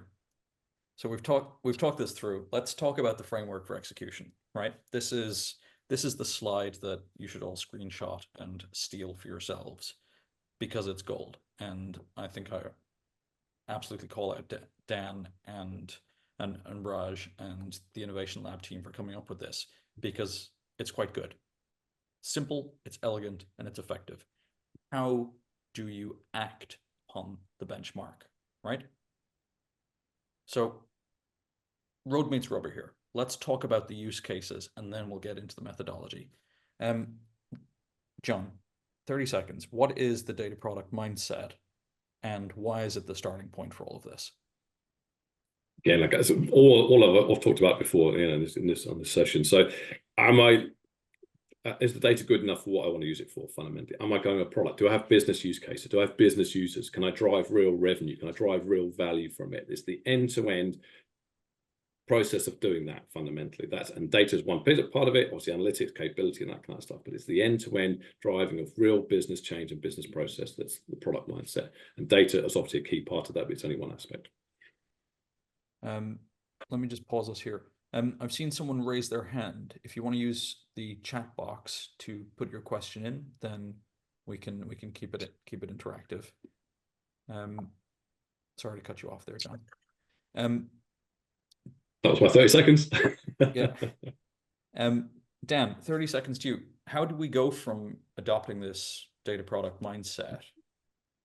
so we've talked this through. Let's talk about the framework for execution, right? This is the slide that you should all screenshot and steal for yourselves because it's gold. And I think I absolutely call out Dan and Raj and the Innovation Lab team for coming up with this, because it's quite good. Simple, it's elegant, and it's effective. How do you act on the benchmark, right? So road meets rubber here. Let's talk about the use cases and then we'll get into the methodology. John, 30 seconds. What is the data product mindset and why is it the starting point for all of this? Yeah, like all I've talked about before, on this session. So is the data good enough for what I want to use it for fundamentally? Am I going a product? Do I have business use cases? Do I have business users? Can I drive real revenue? Can I drive real value from it? It's the end-to-end process of doing that fundamentally. And data is one part of it, obviously analytics, capability, and that kind of stuff. But it's the end-to-end driving of real business change and business process that's the product mindset. And data is obviously a key part of that, but it's only one aspect. Let me just pause us here. I've seen someone raise their hand. If you want to use the chat box to put your question in, then we can keep it interactive. Sorry to cut you off there, John. That was my 30 seconds. Yeah. Dan, 30 seconds to you. How do we go from adopting this data product mindset,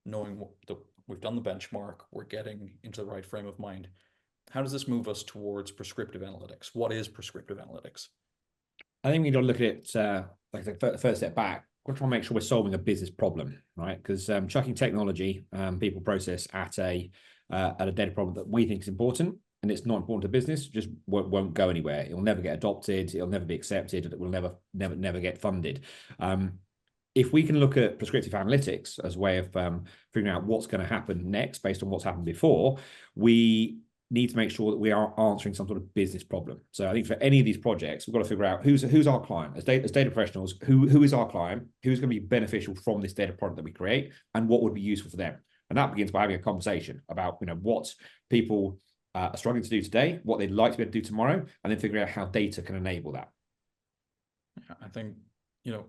knowing that we've done the benchmark, we're getting into the right frame of mind? How does this move us towards prescriptive analytics? What is prescriptive analytics? I think we need to look at it like the first step back. We're trying to make sure we're solving a business problem, right? Because chucking technology, people process at a data problem that we think is important, and it's not important to business, just won't go anywhere. It'll never get adopted. It'll never be accepted. It will never get funded. if we can look at prescriptive analytics as a way of figuring out what's going to happen next based on what's happened before, we need to make sure that we are answering some sort of business problem. So I think for any of these projects, we've got to figure out who's our client. As data professionals, who is our client, who's going to be beneficial from this data product that we create, and what would be useful for them. And that begins by having a conversation about, you know, what people are struggling to do today, what they'd like to be able to do tomorrow, and then figuring out how data can enable that. I think, you know,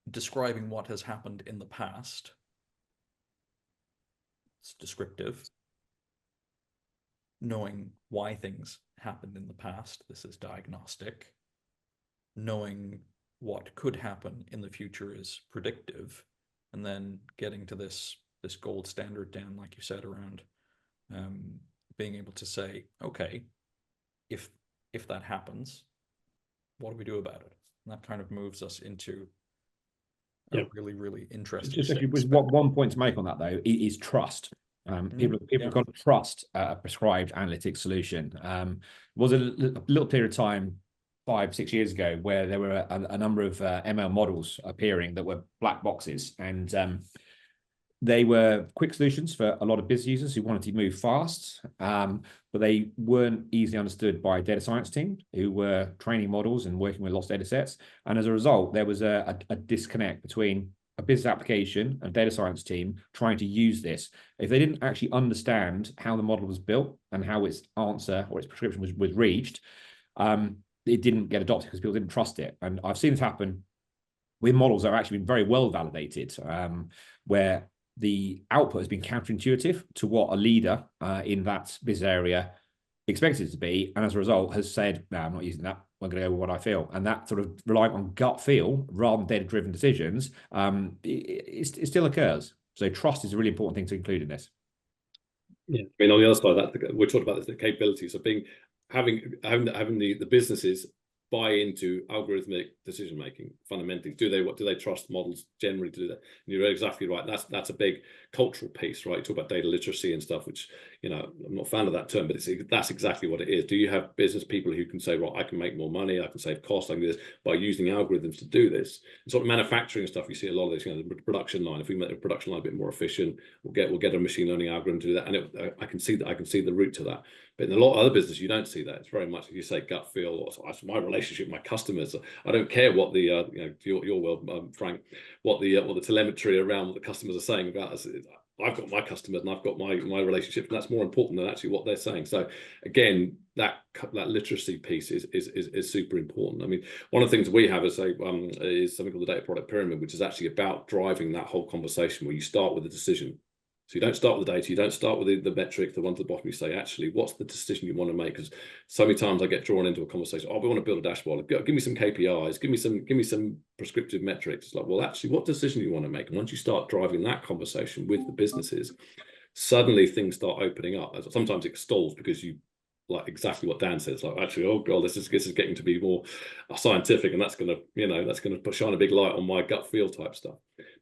describing what has happened in the past, it's descriptive. Knowing why things happened in the past, this is diagnostic. Knowing what could happen in the future is predictive. And then getting to this gold standard, Dan, like you said, around being able to say, okay, if that happens, what do we do about it? And that kind of moves us into a really, really interesting. Just one point to make on that, though, is trust. People have got to trust a prescribed analytics solution. Was a little period of time 5-6 years ago where there were a number of ML models appearing that were black boxes, and they were quick solutions for a lot of business users who wanted to move fast, but they weren't easily understood by a data science team who were training models and working with lots of data sets. And as a result, there was a disconnect between a business application and data science team trying to use this. If they didn't actually understand how the model was built and how its answer or its prescription was reached, it didn't get adopted because people didn't trust it. And I've seen this happen with models that have actually been very well validated, where the output has been counterintuitive to what a leader in that business area expected it to be, and as a result has said, no, I'm not using that, I'm going to go with what I feel. And that sort of relying on gut feel rather than data-driven decisions, it still occurs. So trust is a really important thing to include in this. Yeah, I mean, on the other side of that, we're talking about this, the capabilities of having the businesses buy into algorithmic decision making fundamentally. Do they trust models generally to do that? And you're exactly right. That's a big cultural piece, right? You talk about data literacy and stuff, which, you know, I'm not a fan of that term, but that's exactly what it is. Do you have business people who can say, right, I can make more money, I can save costs, I can do this by using algorithms to do this? And sort of manufacturing stuff, you see a lot of this, you know, the production line. If we make the production line a bit more efficient, we'll get a machine learning algorithm to do that. And I can see the route to that. But in a lot of other business, you don't see that. It's very much, if you say gut feel, or my relationship with my customers. I don't care what the you know, your world, Frank, what the telemetry around what the customers are saying about us. I've got my customers and I've got my relationship, and that's more important than actually what they're saying. So again, that literacy piece is super important. I mean, one of the things we have is something called the data product pyramid, which is actually about driving that whole conversation where you start with a decision. So you don't start with the data, you don't start with the metric, the one at the bottom. You say, actually, what's the decision you want to make? Because so many times I get drawn into a conversation. Oh, we want to build a dashboard. Give me some KPIs. Give me some prescriptive metrics. It's like, well, actually, what decision do you want to make? And once you start driving that conversation with the businesses, suddenly things start opening up. Sometimes it stalls because you, like exactly what Dan says, like, actually, oh god, this is getting to be more scientific, and that's going to shine a big light on my gut feel type stuff.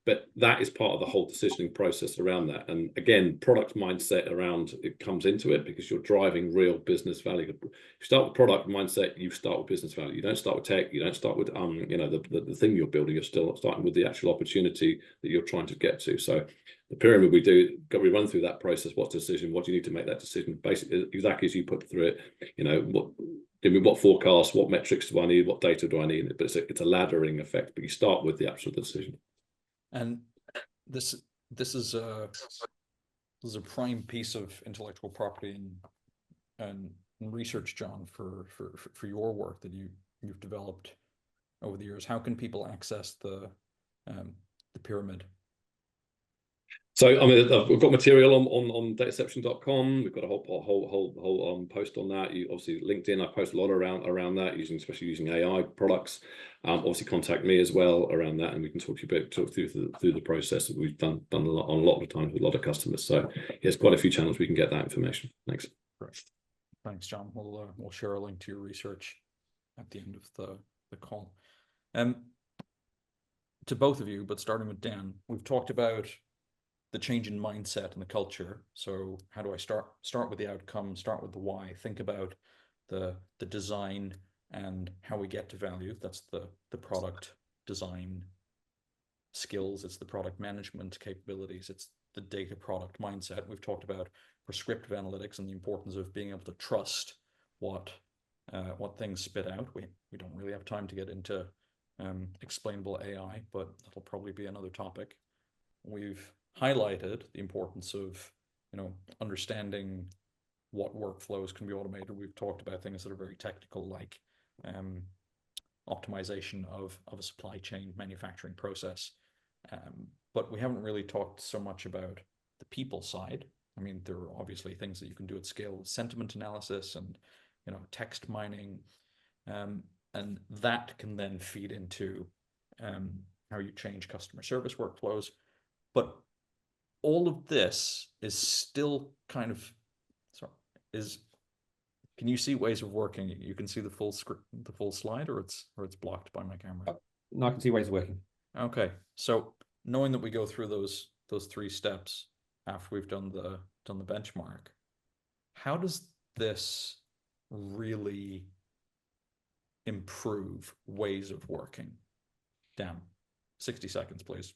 But that is part of the whole decisioning process around that. And again, product mindset around it comes into it, because you're driving real business value. If you start with product mindset, you start with business value. You don't start with tech. You don't start with you know, the thing you're building. You're still starting with the actual opportunity that you're trying to get to. So the pyramid we run through that process. What's the decision? What do you need to make that decision? Basically, exactly as you put through it. You know, what forecast, what metrics do I need? What data do I need? But it's a laddering effect. But you start with the actual decision. And this is a prime piece of intellectual property and research, John, for your work that you've developed over the years. How can people access the pyramid? So I mean, we've got material on dataception.com. We've got a whole post on that. You obviously LinkedIn. I post a lot around that, especially using AI products. Obviously, contact me as well around that, and we can talk through the process that we've done a lot of times with a lot of customers. So there's quite a few channels we can get that information. Thanks. Great. Thanks, John. We'll share a link to your research at the end of the call. To both of you, but starting with Dan, we've talked about the change in mindset and the culture. So how do I start with the outcome, start with the why, think about the design and how we get to value. That's the product design skills, it's the product management capabilities, it's the data product mindset. We've talked about prescriptive analytics and the importance of being able to trust what things spit out. We don't really have time to get into explainable AI, but that'll probably be another topic. We've highlighted the importance of, understanding what workflows can be automated. We've talked about things that are very technical, like optimization of a supply chain manufacturing process. But we haven't really talked so much about the people side. I mean, there are obviously things that you can do at scale, sentiment analysis and, text mining. And that can then feed into how you change customer service workflows. But all of this is still kind of, can you see ways of working? You can see the full script, the full slide, or it's blocked by my camera? No, I can see ways of working. Okay, so knowing that we go through those 3 steps after we've done the benchmark, how does this really improve ways of working? Dan, 60 seconds, please.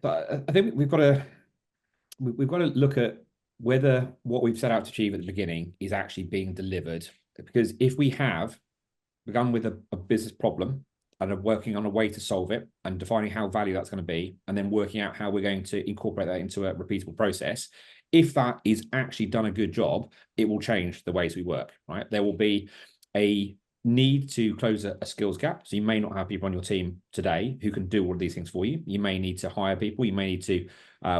But I think we've got to look at whether what we've set out to achieve at the beginning is actually being delivered. Because if we have begun with a business problem and are working on a way to solve it and defining how value that's going to be, and then working out how we're going to incorporate that into a repeatable process, if that is actually done a good job, it will change the ways we work, right? There will be a need to close a skills gap. So you may not have people on your team today who can do all of these things for you. You may need to hire people. You may need to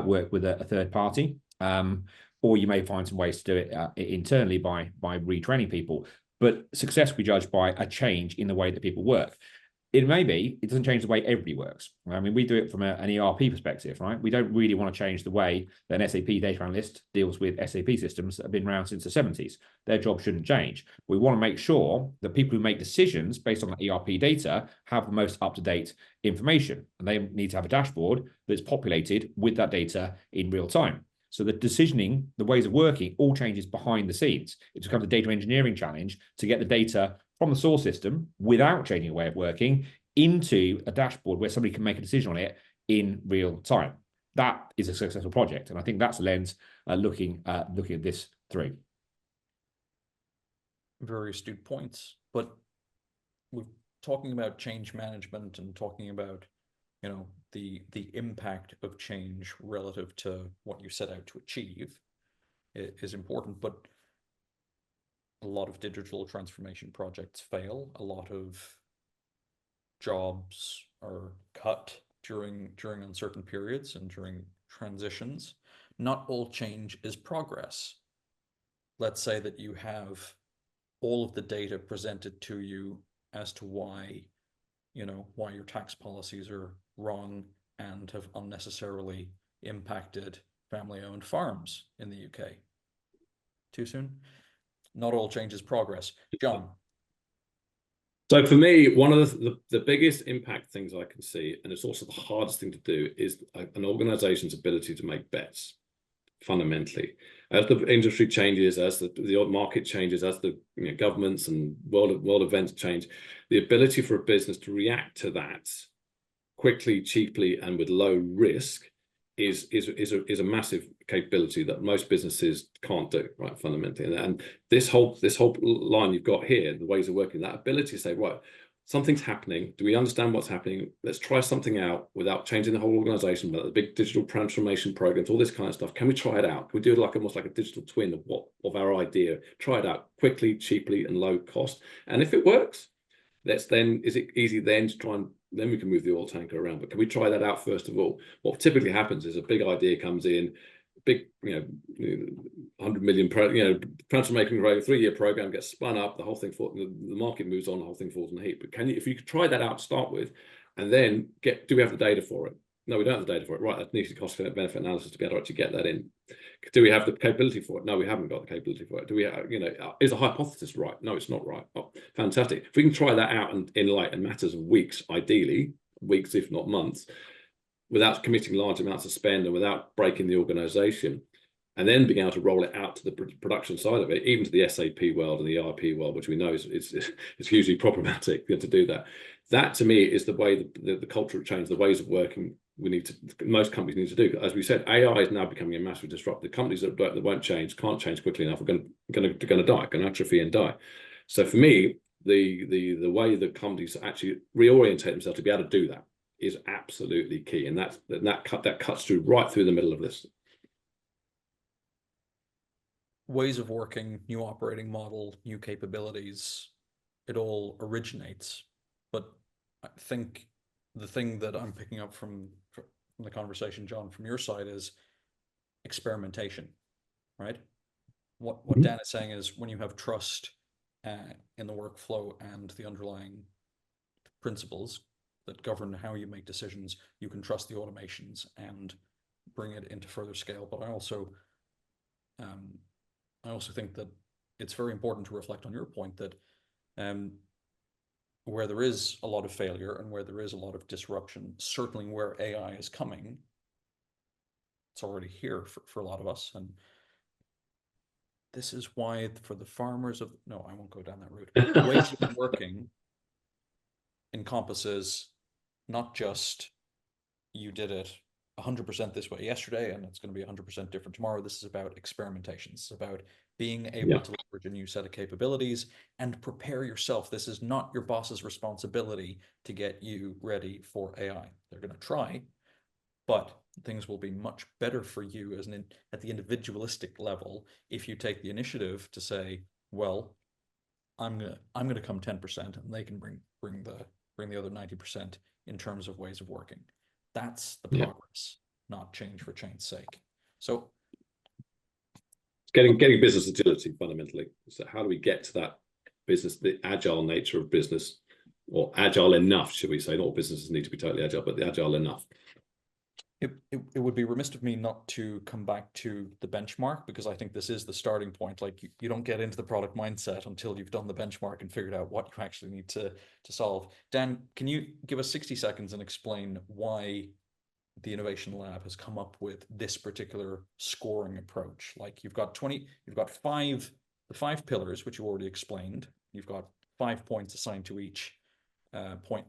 work with a third party, or you may find some ways to do it internally by retraining people. But success will be judged by a change in the way that people work. It doesn't change the way everybody works. I mean, we do it from an ERP perspective, right? We don't really want to change the way that an SAP data analyst deals with SAP systems that have been around since the 70s. Their job shouldn't change. We want to make sure that people who make decisions based on the ERP data have the most up-to-date information. And they need to have a dashboard that's populated with that data in real time. So the decisioning, the ways of working, all changes behind the scenes. It becomes a data engineering challenge to get the data from the source system without changing the way of working into a dashboard where somebody can make a decision on it in real time. That is a successful project. And I think that's the lens looking at this through. Very astute points. But we're talking about change management and talking about, the impact of change relative to what you set out to achieve is important. But a lot of digital transformation projects fail. A lot of jobs are cut during uncertain periods and during transitions. Not all change is progress. Let's say that you have all of the data presented to you as to why your tax policies are wrong and have unnecessarily impacted family-owned farms in the UK. Too soon? Not all change is progress. John. So for me, one of the biggest impact things I can see, and it's also the hardest thing to do, is an organization's ability to make bets, fundamentally. As the industry changes, as the market changes, as the governments and world events change, the ability for a business to react to that quickly, cheaply, and with low risk is a massive capability that most businesses can't do, right, fundamentally. And this whole line you've got here, the ways of working, that ability to say, right, something's happening. Do we understand what's happening? Let's try something out without changing the whole organization, but the big digital transformation programs, all this kind of stuff. Can we try it out? Can we do it almost like a digital twin of our idea? Try it out quickly, cheaply, and low cost. And if it works, is it easy then to try and then we can move the oil tanker around? But can we try that out first of all? What typically happens is a big idea comes in, big, 100 million transformation program, 3-year program gets spun up, the whole thing the market moves on, the whole thing falls in a heap. But if you could try that out to start with, and then do we have the data for it? No, we don't have the data for it. Right, that needs the cost benefit analysis to be able to actually get that in. Do we have the capability for it? No, we haven't got the capability for it. Do we have, is a hypothesis right? No, it's not right. Oh, fantastic. If we can try that out in matters of weeks, ideally, weeks, if not months, without committing large amounts of spend and without breaking the organization, and then being able to roll it out to the production side of it, even to the SAP world and the ERP world, which we know is hugely problematic to do that, That to me is the way the cultural change, the ways of working most companies need to do. As we said, AI is now becoming a massive disruptor. Companies that won't change, can't change quickly enough, are going to die, going to atrophy and die. So for me, the way that companies actually reorientate themselves to be able to do that is absolutely key, and that cuts right through the middle of this. Ways of working, new operating model, new capabilities, it all originates. But I think the thing that I'm picking up from the conversation, John, from your side, is experimentation, right? What Dan is saying is, when you have trust in the workflow and the underlying principles that govern how you make decisions, you can trust the automations and bring it into further scale. But I also think that it's very important to reflect on your point that where there is a lot of failure and where there is a lot of disruption, certainly where AI is coming, it's already here for a lot of us. And this is why for the farmers of, no, I won't go down that route. Ways of working encompasses not just you did it 100% this way yesterday and it's going to be 100% different tomorrow. This is about experimentations. It's about being able to leverage a new set of capabilities and prepare yourself. This is not your boss's responsibility to get you ready for AI. They're going to try, but things will be much better for you at the individualistic level if you take the initiative to say, well, I'm gonna come 10% and they can bring the other 90% in terms of ways of working. That's the progress, not change for change's sake. So getting business agility fundamentally. So how do we get to that business, the agile nature of business, or agile enough, should we say? Not all businesses need to be totally agile, but the agile enough. It would be remiss of me not to come back to the benchmark, because I think this is the starting point. Like you don't get into the product mindset until you've done the benchmark and figured out what you actually need to solve. Dan, can you give us 60 seconds and explain why the Innovation Lab has come up with this particular scoring approach? Like you've got the 5 pillars, which you already explained. You've got 5 points assigned to each point.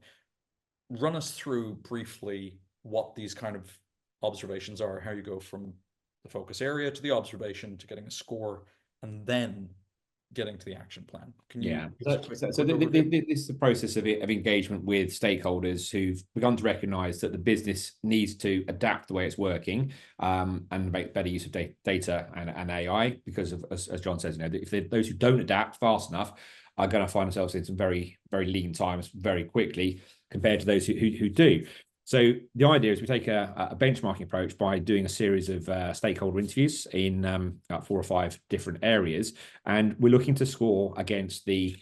Run us through briefly what these kind of observations are, how you go from the focus area to the observation to getting a score and then getting to the action plan. Can you? So this is the process of engagement with stakeholders who've begun to recognize that the business needs to adapt the way it's working and make better use of data and AI, because of, as John says, if those who don't adapt fast enough are going to find themselves in some very, very lean times very quickly compared to those who do. So the idea is we take a benchmarking approach by doing a series of stakeholder interviews in 4 or 5 different areas. And we're looking to score against the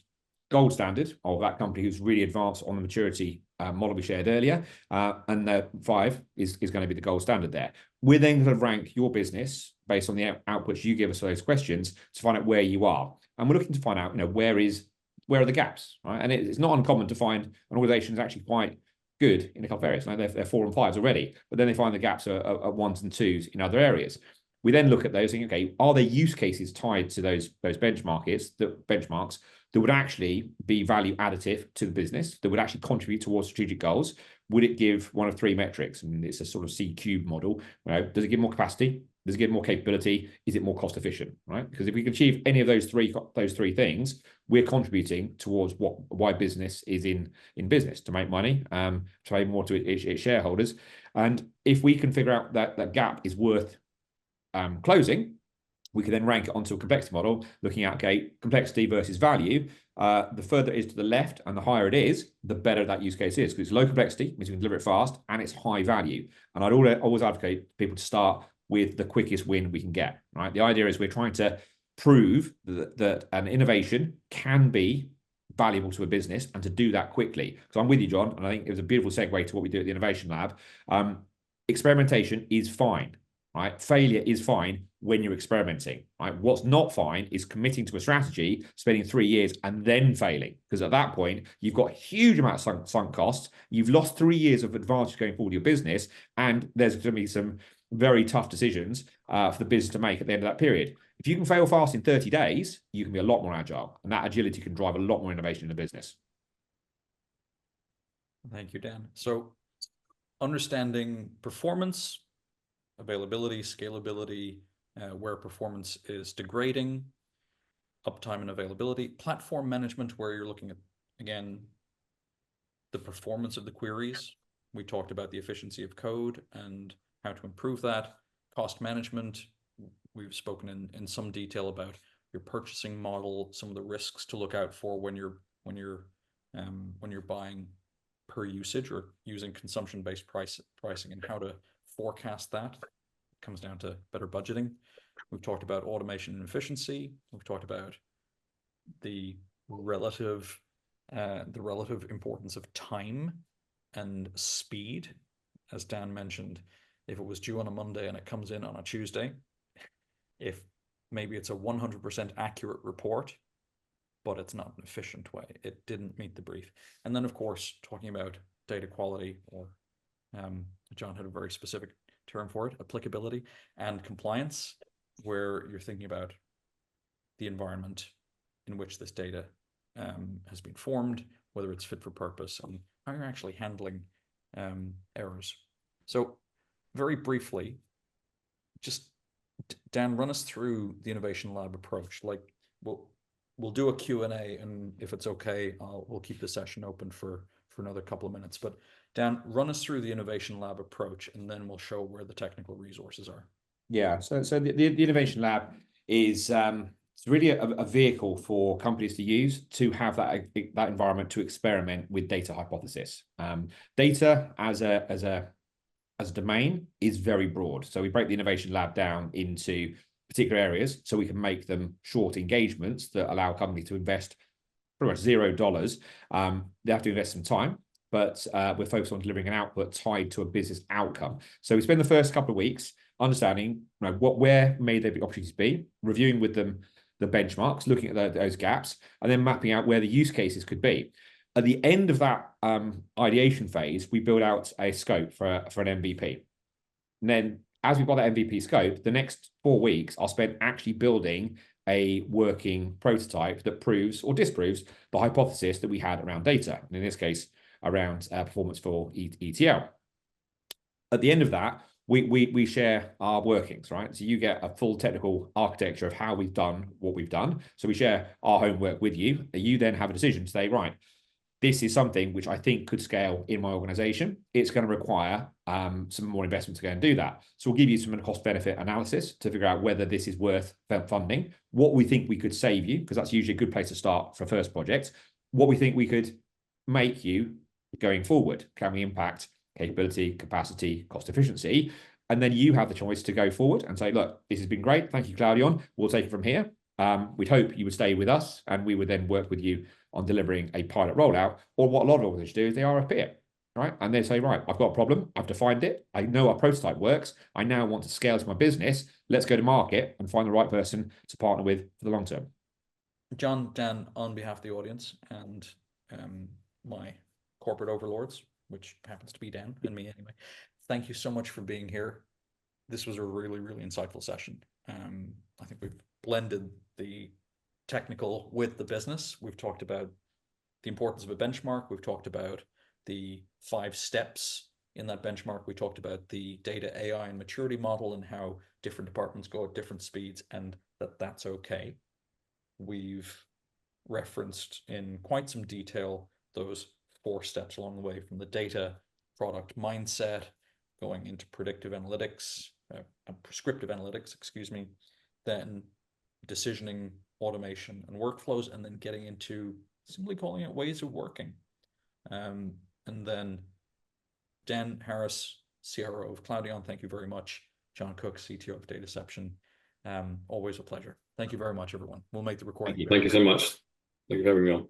gold standard of that company who's really advanced on the maturity model we shared earlier. And the 5 is going to be the gold standard there. We're then going to rank your business based on the outputs you give us for those questions to find out where you are. And we're looking to find out, where are the gaps, right? And it's not uncommon to find an organization is actually quite good in a couple of areas. Like they're 4 and 5s already, but then they find the gaps are 1s and 2s in other areas. We then look at those thinking, okay, are there use cases tied to those benchmarks that would actually be value additive to the business, that would actually contribute towards strategic goals? Would it give one of 3 metrics? And it's a sort of C-cube model. Does it give more capacity? Does it give more capability? Is it more cost efficient? Right? Because if we can achieve any of those three things, we're contributing towards why business is in business, to make money, to pay more to its shareholders. And if we can figure out that gap is worth closing, we can then rank it onto a complexity model, looking at, okay, complexity versus value. The further it is to the left and the higher it is, the better that use case is, because it's low complexity, means we can deliver it fast, and it's high value. And I'd always advocate people to start with the quickest win we can get, right? The idea is we're trying to prove that an innovation can be valuable to a business, and to do that quickly. So I'm with you, John, and I think it was a beautiful segue to what we do at the Innovation Lab. Experimentation is fine, right? Failure is fine when you're experimenting, right? What's not fine is committing to a strategy, spending 3 years and then failing, because at that point you've got a huge amount of sunk costs. You've lost 3 years of advantage going forward your business, and there's going to be some very tough decisions for the business to make at the end of that period. If you can fail fast in 30 days, you can be a lot more agile, and that agility can drive a lot more innovation in the business. Thank you, Dan. So understanding performance, availability, scalability, where performance is degrading, uptime and availability, platform management, where you're looking at, again, the performance of the queries. We talked about the efficiency of code and how to improve that. Cost management, we've spoken in some detail about your purchasing model, some of the risks to look out for when you're buying per usage or using consumption-based pricing, and how to forecast that. It comes down to better budgeting. We've talked about automation and efficiency. We've talked about the relative importance of time and speed. As Dan mentioned, if it was due on a Monday and it comes in on a Tuesday, if maybe it's a 100% accurate report, but it's not an efficient way, it didn't meet the brief. And then, of course, talking about data quality, or John had a very specific term for it, applicability and compliance, where you're thinking about the environment in which this data has been formed, whether it's fit for purpose, and how you're actually handling errors. So very briefly, just Dan, run us through the Innovation Lab approach. Like, we'll do a Q&A, and if it's okay, we'll keep the session open for another couple of minutes. But Dan, run us through the Innovation Lab approach, and then we'll show where the technical resources are. Yeah, so the Innovation Lab is it's really a vehicle for companies to use to have that environment to experiment with data hypothesis. Data as a domain is very broad. So we break the Innovation Lab down into particular areas so we can make them short engagements that allow companies to invest pretty much $0. They have to invest some time, but we're focused on delivering an output tied to a business outcome. So we spend the first couple of weeks understanding, you know, where may there be opportunities be, reviewing with them the benchmarks, looking at those gaps, and then mapping out where the use cases could be. At the end of that ideation phase, we build out a scope for an MVP. And then as we've got that MVP scope, the next 4 weeks are spent actually building a working prototype that proves or disproves the hypothesis that we had around data, and in this case, around performance for ETL. At the end of that, we share our workings, right? So you get a full technical architecture of how we've done what we've done. So we share our homework with you. You then have a decision to say, right, this is something which I think could scale in my organization. It's going to require some more investment to go and do that. So we'll give you some cost-benefit analysis to figure out whether this is worth funding, what we think we could save you, because that's usually a good place to start for a first project, what we think we could make you going forward. Can we impact capability, capacity, cost efficiency? And then you have the choice to go forward and say, look, this has been great. Thank you, Cloudaeon. We'll take it from here. We'd hope you would stay with us, and we would then work with you on delivering a pilot rollout. Or what a lot of organizations do is they RFP it, right? And they say, right, I've got a problem. I've defined it. I know our prototype works. I now want to scale to my business. Let's go to market and find the right person to partner with for the long term. John, Dan, on behalf of the audience and my corporate overlords, which happens to be Dan and me anyway, thank you so much for being here. This was a really, really insightful session. I think we've blended the technical with the business. We've talked about the importance of a benchmark. We've talked about the 5 steps in that benchmark. We talked about the data, AI, and maturity model and how different departments go at different speeds, and that's okay. We've referenced in quite some detail those 4 steps along the way, from the data product mindset, going into predictive analytics, prescriptive analytics, excuse me, then decisioning, automation, and workflows, and then getting into simply calling it ways of working. And then Dan Harris, CRO of Cloudaeon, thank you very much. John Cook, CTO of Dataception. Always a pleasure. Thank you very much, everyone. We'll make the recording. Thank you so much. Thank you for having me on.